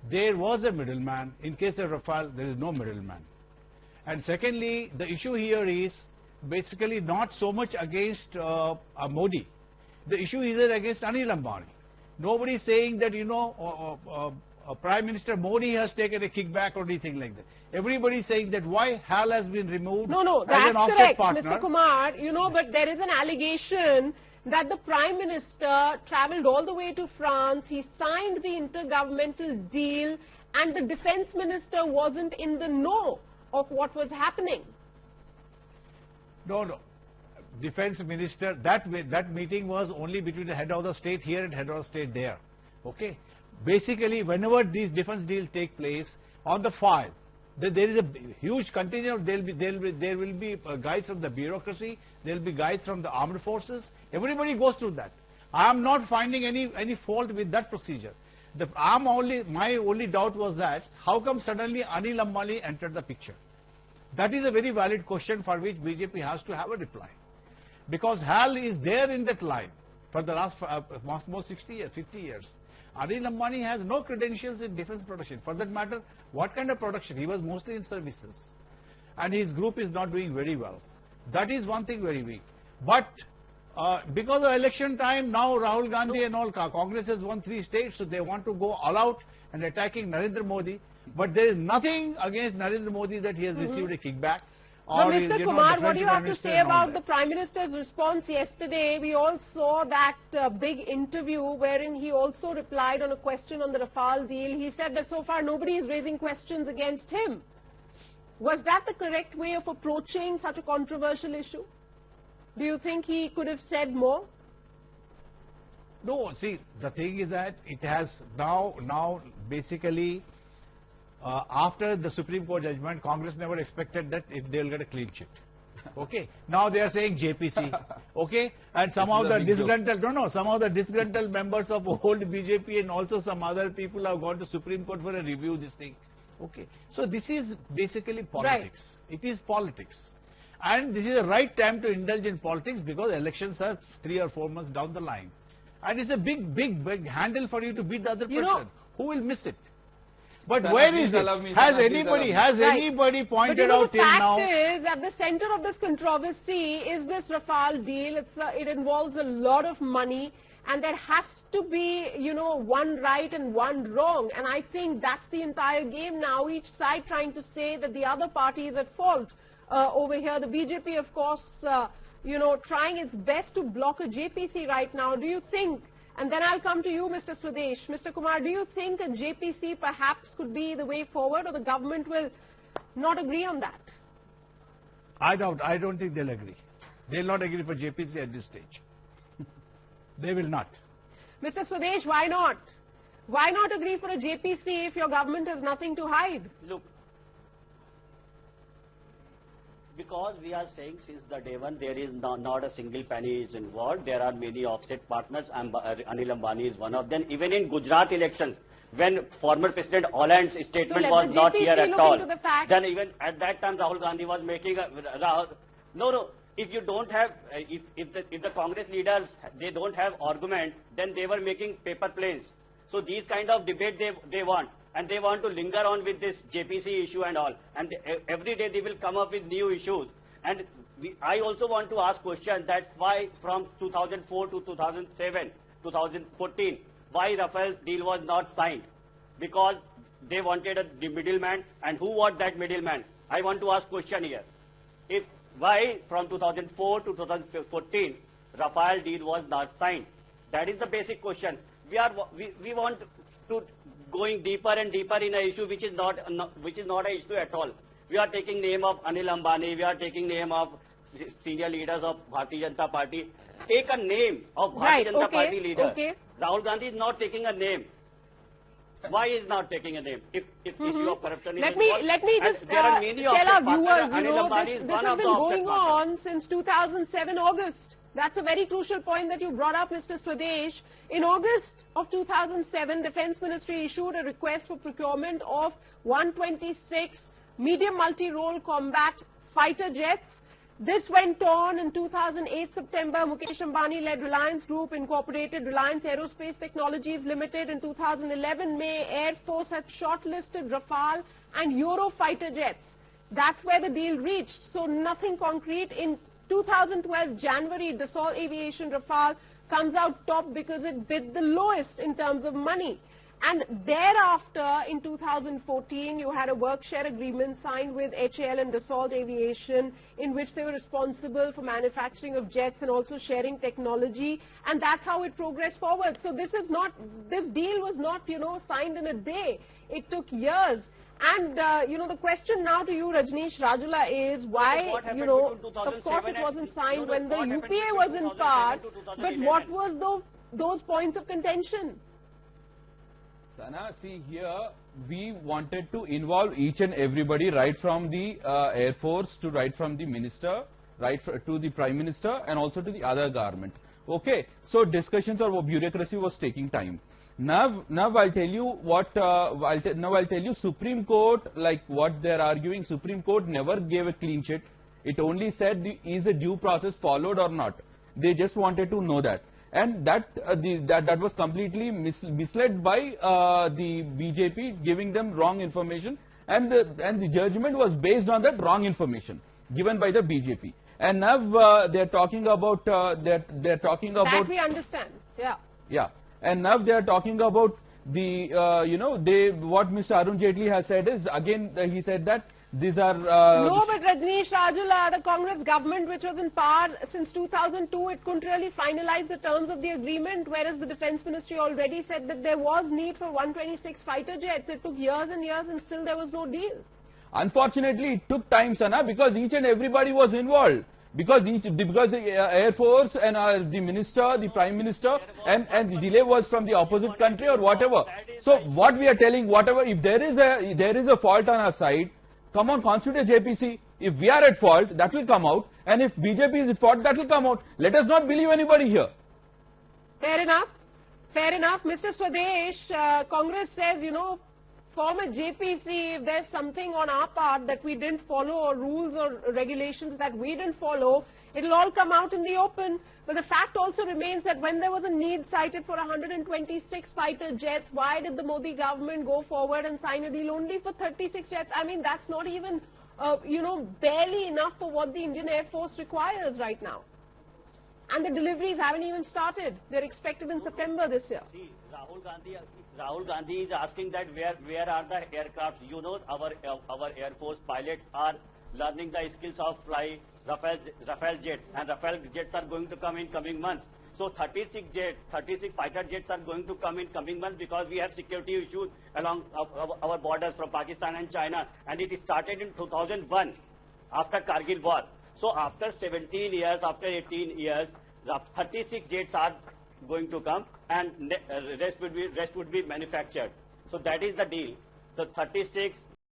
there was a middleman. In case of Rafale, there is no middleman. And secondly, the issue here is basically not so much against Modi. The issue is against Anil Ambani. Nobody is saying that, you know, Prime Minister Modi has taken a kickback or anything like that. Everybody is saying that why HAL has been removed No, as that's an offset correct, partner. Mr. Kumar. You know, but there is an allegation that the Prime Minister travelled all the way to France, he signed the intergovernmental deal, and the Defence Minister wasn't in the know of what was happening. No. Defence Minister, that meeting was only between the head of the state here and head of the state there. Okay. Basically, whenever these defence deals take place on the file, there is a huge contingent. There will be guys from the bureaucracy. There will be guys from the armed forces. Everybody goes through that. I am not finding any fault with that procedure. My only doubt was that how come suddenly Anil Ambani entered the picture? That is a very valid question for which BJP has to have a reply. Because HAL is there in that line for the last almost 60 years, 50 years. Anil Ambani has no credentials in defence production. For that matter, what kind of production? He was mostly in services. And his group is not doing very well. That is one thing very weak. But because of election time, now Rahul Gandhi and all, Congress has won 3 states, so they want to go all out and attacking Narendra Modi. But there is nothing against Narendra Modi that he has received a kickback. But Mr. Kumar, what do you have to say about the Prime Minister's response yesterday? We all saw that big interview wherein he also replied on a question on the Rafale deal. He said that so far nobody is raising questions against him. Was that the correct way of approaching such a controversial issue? Do you think he could have said more? No, see, the thing is that it has now basically after the Supreme Court judgment, Congress never expected that they will get a clean sheet. Okay. Now they are saying JPC. Okay. And some of the disgruntled members of old BJP and also some other people have gone to Supreme Court for a review this thing. Okay. So this is basically politics. Right. It is politics. And this is the right time to indulge in politics because elections are 3 or 4 months down the line. And it's a big handle for you to beat the other person. Who will miss it? But where is it? Has anybody pointed out till now? The fact is, at the center of this controversy is this Rafale deal. It involves a lot of money, and there has to be, you know, one right and one wrong. And I think that's the entire game now. Each side trying to say that the other party is at fault over here. The BJP, of course, you know, trying its best to block a JPC right now. Do you think? And then I'll come to you, Mr. Swadesh. Mr. Kumar, do you think a JPC perhaps could be the way forward, or the government will not agree on that? I don't think they'll agree. They'll not agree for JPC at this stage. They will not. Mr. Swadesh, why not? Why not agree for a JPC if your government has nothing to hide? Look, because we are saying since the day one there is not a single penny is involved. There are many offset partners. Anil Ambani is one of them. Even in Gujarat elections, when former President Holland's statement was not here at all, then even at that time Rahul Gandhi was making a... No. If you don't have, if the Congress leaders, they don't have argument, then they were making paper planes. So these kind of debate they want. And they want to linger on with this JPC issue and all. And every day they will come up with new issues. And I also want to ask question, that's why from 2004 to 2007, 2014, why Rafale deal was not signed? Because they wanted the middleman. And who was that middleman? I want to ask question here. Why from 2004 to 2014, Rafale deal was not signed? That is the basic question. We want to going deeper and deeper in an issue which is not an issue at all. We are taking name of Anil Ambani, we are taking name of senior leaders of Bharatiya Janata Party. Take a name of Bharatiya Janata Party leader. Rahul Gandhi is not taking a name. Why is not taking a name? If issue of corruption is involved, let me just tell our viewers, you know, this has been going on since 2007 August. That's a very crucial point that you brought up, Mr. Swadesh. In August of 2007, Defence Ministry issued a request for procurement of 126 medium multi-role combat fighter jets. This went on in 2008 September. Mukesh Ambani-led Reliance Group incorporated Reliance Aerospace Technologies Limited. In 2011 May, Air Force had shortlisted Rafale and Eurofighter jets. That's where the deal reached. So nothing concrete. In 2012 January, Dassault Aviation Rafale comes out top because it bid the lowest in terms of money. And thereafter, in 2014, you had a work share agreement signed with HAL and Dassault Aviation, in which they were responsible for manufacturing of jets and also sharing technology. And that's how it progressed forward. So this deal was not, signed in a day. It took years. And, the question now to you, Rajneesh Rajula, is why, of course it wasn't signed when the UPA was in power, but what was those points of contention? Sana, see here, we wanted to involve each and everybody, right from the Air Force to right from the Minister, to the Prime Minister and also to the other government. Okay, so discussions or bureaucracy was taking time. Now I'll tell you what, I'll tell you Supreme Court, like what they're arguing, Supreme Court never gave a clean sheet. It only said, is the due process followed or not? They just wanted to know that. And that was completely misled by the BJP, giving them wrong information, and the judgment was based on that wrong information given by the BJP. And now they're talking about they're talking about that we understand. Yeah. And now they are talking about the what Mr. Arun Jaitley has said is, again he said that these are no, but Rajneesh Rajula, the Congress government, which was in power since 2002, it couldn't really finalize the terms of the agreement, whereas the Defence Ministry already said that there was need for 126 fighter jets. It took years and years and still there was no deal. Unfortunately, it took time, Sana, because each and everybody was involved. Because the Air Force and the Minister, the Prime Minister, and the delay was from the opposite country or whatever. So what we are telling, whatever, if there is a fault on our side, come on, constitute a JPC. If we are at fault, that will come out. And if BJP is at fault, that will come out. Let us not believe anybody here. Fair enough. Fair enough. Mr. Swadesh, Congress says, form a JPC if there's something on our part that we didn't follow, or rules or regulations that we didn't follow, it'll all come out in the open. But the fact also remains that when there was a need cited for 126 fighter jets, why did the Modi government go forward and sign a deal only for 36 jets? I mean, that's not even, barely enough for what the Indian Air Force requires right now. And the deliveries haven't even started. They're expected in September this year. See, Rahul Gandhi is asking that where are the aircrafts? Our Air Force pilots are learning the skills of fly Rafale jets, and Rafale jets are going to come in coming months. So 36 fighter jets are going to come in coming months, because we have security issues along our borders from Pakistan and China, and it started in 2001 after Kargil war. So after 17 years, after 18 years, 36 jets are going to come, and rest would be manufactured. So that is the deal. So 36